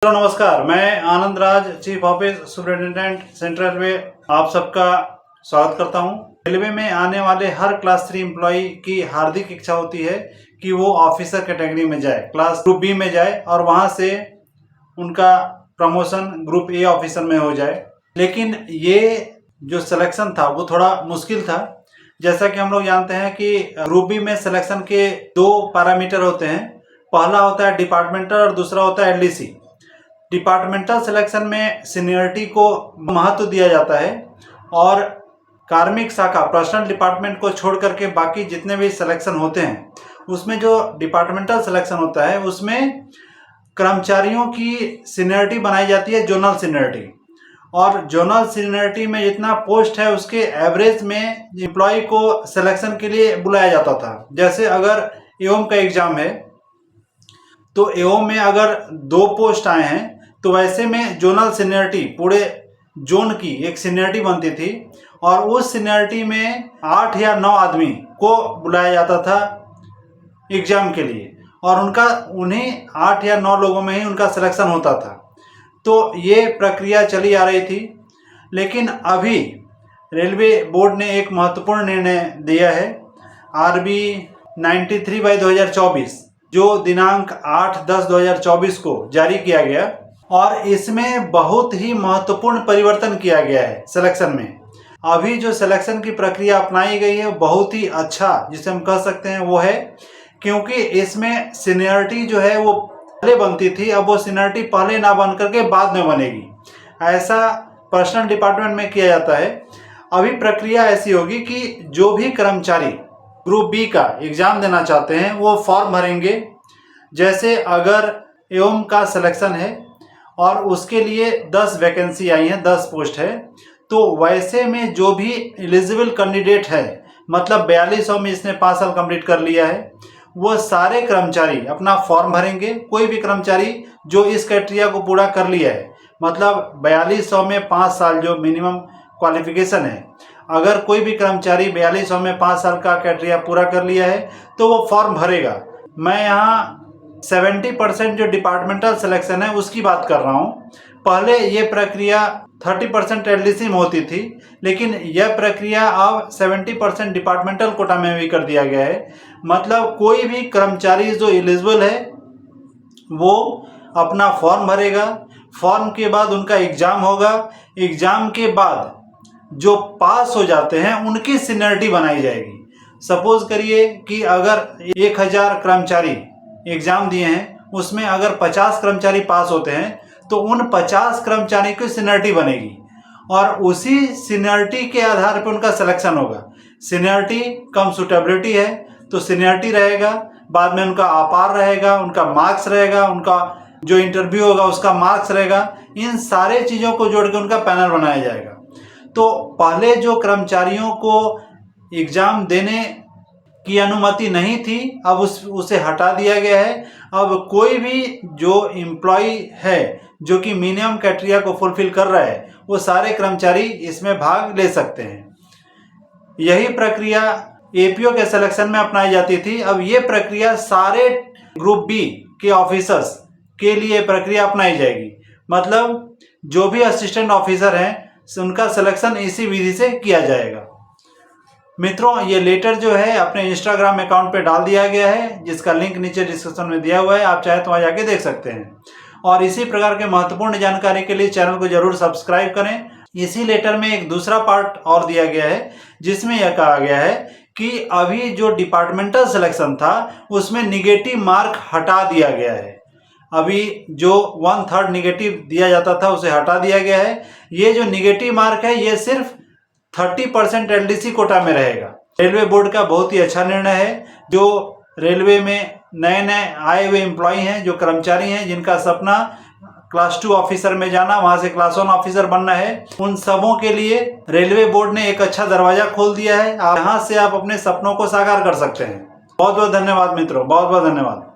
Hello नमस्कार, मैं Anand Raj, chief office superintendent central railway आप सबका स्वागत करता हूं। रेलवे में आने वाले हर क्लास 3 एम्प्लॉय की हार्दिक इच्छा होती है कि वो ऑफिसर कैटेगरी में जाए, क्लास ग्रुप बी में जाए और वहां से उनका प्रमोशन ग्रुप ए ऑफिसर में हो जाए। लेकिन ये जो सिलेक्शन था वो थोड़ा मुश्किल था। जैसा कि हम लोग जानते हैं कि ग्रुप बी में सिलेक्शन के 2 पैरामीटर होते हैं। पहला होता है डिपार्टमेंटल और दूसरा होता है एलडीसी। डिपार्टमेंटल सिलेक्शन में सीनियरिटी को महत्व दिया जाता है और कार्मिक शाखा पर्सनल डिपार्टमेंट को छोड़ करके बाकी जितने भी सिलेक्शन होते हैं उसमें जो डिपार्टमेंटल सिलेक्शन होता है उसमें कर्मचारियों की सीनियरिटी बनाई जाती है जोनल सीनियरिटी, और जोनल सीनियरिटी में जितना पोस्ट है उसके एवरेज में एम्प्लॉय को सिलेक्शन के लिए बुलाया जाता था। जैसे अगर एओम का एग्जाम है तो एओम में अगर 2 पोस्ट आए हैं तो वैसे में जोनल सीनियरिटी पूरे जोन की एक सीनियरिटी बनती थी और उस सीनियरिटी में 8 या 9 आदमी को बुलाया जाता था एग्जाम के लिए और उन्हीं 8 या 9 लोगों में ही उनका सिलेक्शन होता था। तो ये प्रक्रिया चली आ रही थी, लेकिन अभी रेलवे बोर्ड ने एक महत्वपूर्ण निर्णय दिया है, RB 93/2024 जो दिनांक 8/10/2024 को जारी किया गया, और इसमें बहुत ही महत्वपूर्ण परिवर्तन किया गया है सिलेक्शन में। अभी जो सिलेक्शन की प्रक्रिया अपनाई गई है बहुत ही अच्छा, जिसे हम कह सकते हैं वो है, क्योंकि इसमें सीनियरिटी जो है वो पहले बनती थी, अब वो सीनियरिटी पहले ना बन करके बाद में बनेगी। ऐसा पर्सनल डिपार्टमेंट में किया जाता है। अभी प्रक्रिया ऐसी होगी कि जो भी कर्मचारी ग्रुप बी का एग्जाम देना चाहते हैं वो फॉर्म भरेंगे। जैसे अगर एओम का सिलेक्शन है और उसके लिए 10 वैकेंसी आई हैं, 10 पोस्ट है, तो वैसे में जो भी एलिजिबल कैंडिडेट है, मतलब 4200 में इसने 5 साल कंप्लीट कर लिया है, वो सारे कर्मचारी अपना फॉर्म भरेंगे। कोई भी कर्मचारी जो इस क्राइटेरिया को पूरा कर लिया है, मतलब 4200 में 5 साल जो मिनिमम क्वालिफिकेशन है, अगर कोई भी कर्मचारी 4200 में 5 साल का क्राइटेरिया पूरा कर लिया है तो वो फॉर्म भरेगा। मैं यहाँ 70% जो डिपार्टमेंटल सिलेक्शन है उसकी बात कर रहा हूँ। पहले ये प्रक्रिया 30% एलडीसी में होती थी, लेकिन यह प्रक्रिया अब 70% डिपार्टमेंटल कोटा में भी कर दिया गया है। मतलब कोई भी कर्मचारी जो एलिजिबल है वो अपना फॉर्म भरेगा, फॉर्म के बाद उनका एग्जाम होगा, एग्जाम के बाद जो पास हो जाते हैं उनकी सीनियरिटी बनाई जाएगी। सपोज करिए कि अगर 1000 कर्मचारी एग्जाम दिए हैं, उसमें अगर 50 कर्मचारी पास होते हैं तो उन 50 कर्मचारी की सीनियरिटी बनेगी और उसी सीनियरिटी के आधार पर उनका सिलेक्शन होगा। सीनियरिटी कम सूटेबिलिटी है तो सीनियरिटी रहेगा, बाद में उनका अपार रहेगा, उनका मार्क्स रहेगा, उनका जो इंटरव्यू होगा उसका मार्क्स रहेगा। इन सारे चीज़ों को जोड़ के उनका पैनल बनाया जाएगा। तो पहले जो कर्मचारियों को एग्जाम देने की अनुमति नहीं थी, अब उसे हटा दिया गया है। अब कोई भी जो एम्प्लॉय है जो कि मिनिमम क्राइटेरिया को फुलफिल कर रहा है वो सारे कर्मचारी इसमें भाग ले सकते हैं। यही प्रक्रिया एपीओ के सिलेक्शन में अपनाई जाती थी। अब ये प्रक्रिया सारे ग्रुप बी के ऑफिसर्स के लिए प्रक्रिया अपनाई जाएगी। मतलब जो भी असिस्टेंट ऑफिसर हैं उनका सिलेक्शन इसी विधि से किया जाएगा। मित्रों, ये लेटर जो है अपने इंस्टाग्राम अकाउंट पे डाल दिया गया है, जिसका लिंक नीचे डिस्क्रिप्शन में दिया हुआ है, आप चाहे तो वहाँ जाके देख सकते हैं। और इसी प्रकार के महत्वपूर्ण जानकारी के लिए चैनल को जरूर सब्सक्राइब करें। इसी लेटर में एक दूसरा पार्ट और दिया गया है जिसमें यह कहा गया है कि अभी जो डिपार्टमेंटल सिलेक्शन था उसमें निगेटिव मार्क हटा दिया गया है। अभी जो 1/3 निगेटिव दिया जाता था उसे हटा दिया गया है। ये जो निगेटिव मार्क है ये सिर्फ 30% एलडीसी कोटा में रहेगा। रेलवे बोर्ड का बहुत ही अच्छा निर्णय है। जो रेलवे में नए नए आए हुए एम्प्लॉय हैं, जो कर्मचारी हैं जिनका सपना क्लास 2 ऑफिसर में जाना, वहां से क्लास 1 ऑफिसर बनना है, उन सबों के लिए रेलवे बोर्ड ने एक अच्छा दरवाजा खोल दिया है। यहाँ से आप अपने सपनों को साकार कर सकते हैं। बहुत बहुत धन्यवाद मित्रों, बहुत बहुत धन्यवाद।